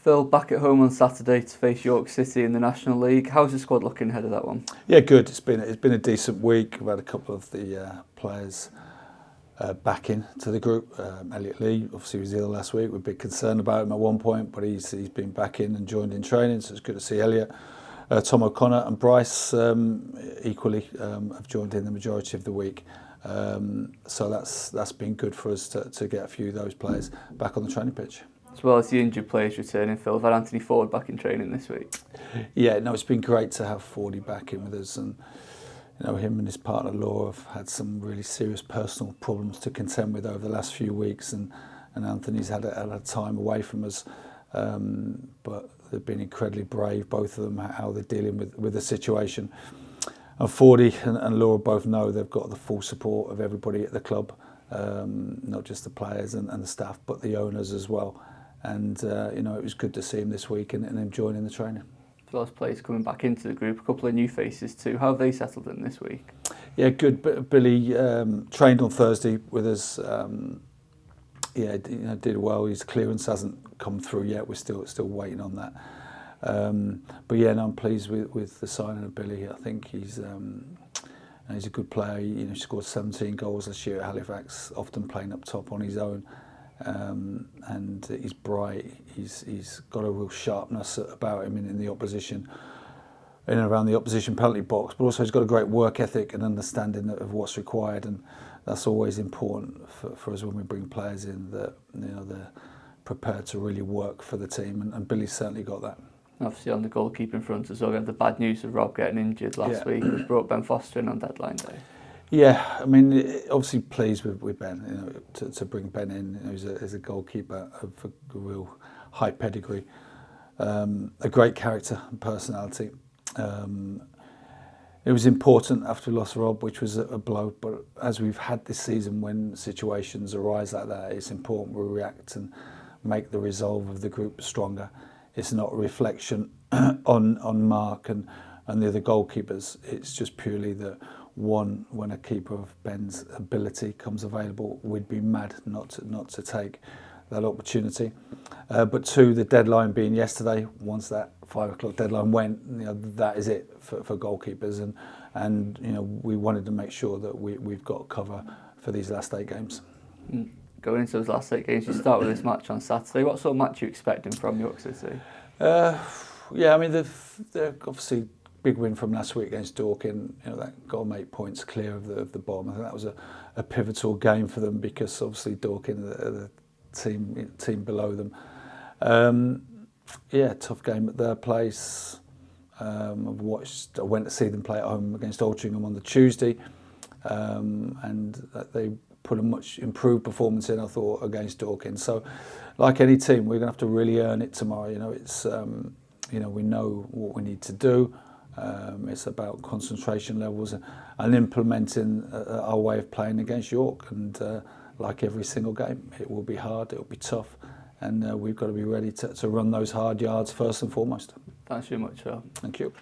Phil, back at home on Saturday to face York City in the National League. How's the squad looking ahead of that one? Yeah, good. It's been a decent week. We've had a couple of the players back into the group. Elliot Lee obviously was ill last week. We're a bit concerned about him at one point, but he's been back in and joined in training, so it's good to see Elliot. Tom O'Connor and Bryce equally have joined in the majority of the week. So that's been good for us to get a few of those players back on the training pitch. As well as the injured players returning, Phil, we've had Anthony Ford back in training this week. Yeah, no, it's been great to have Fordy back in with us, and him and his partner Laura have had some really serious personal problems to contend with over the last few weeks, and Anthony's had a time away from us, but they've been incredibly brave, both of them, how they're dealing with the situation. And Fordy and Laura both know they've got the full support of everybody at the club, not just the players and the staff, but the owners as well. And it was good to see him this week and him joining the training. As well as players coming back into the group, a couple of new faces too. How have they settled in this week? Yeah, good. Billy trained on Thursday with us. Did well. His clearance hasn't come through yet. We're still waiting on that. But yeah, no, I'm pleased with the signing of Billy. I think he's a good player. He scored 17 goals last year at Halifax, often playing up top on his own. And he's bright. He's got a real sharpness about him in the opposition, in and around the opposition penalty box. But also he's got a great work ethic and understanding of what's required, and that's always important for us when we bring players in, that they're prepared to really work for the team. And Billy's certainly got that. Obviously on the goalkeeping front as well, we had the bad news of Rob getting injured last week, which brought Ben Foster in on deadline day. Yeah, I mean, obviously pleased with Ben, to bring Ben in. He's a goalkeeper of a real high pedigree, a great character and personality. It was important after we lost Rob, which was a blow, but as we've had this season, when situations arise like that, it's important we react and make the resolve of the group stronger. It's not a reflection on Mark and the other goalkeepers. It's just purely that, one, when a keeper of Ben's ability comes available, we'd be mad not to take that opportunity. But two, the deadline being yesterday, once that 5 o'clock deadline went, that is it for goalkeepers, and we wanted to make sure that we've got cover for these last 8 games. Going into those last 8 games, you start with this match on Saturday. What sort of match are you expecting from York City? Yeah, I mean, they're obviously big win from last week against Dorking. That got them 8 points clear of the bottom. I think that was a pivotal game for them, because obviously Dorking are the team below them. Tough game at their place. I went to see them play at home against Altrincham on the Tuesday, and they put a much improved performance in, I thought, against Dorking. So, like any team, we're going to have to really earn it tomorrow. It's we know what we need to do. It's about concentration levels and implementing our way of playing against York. And like every single game, it will be hard, it will be tough, and we've got to be ready to run those hard yards first and foremost. Thanks very much, Phil. Thank you.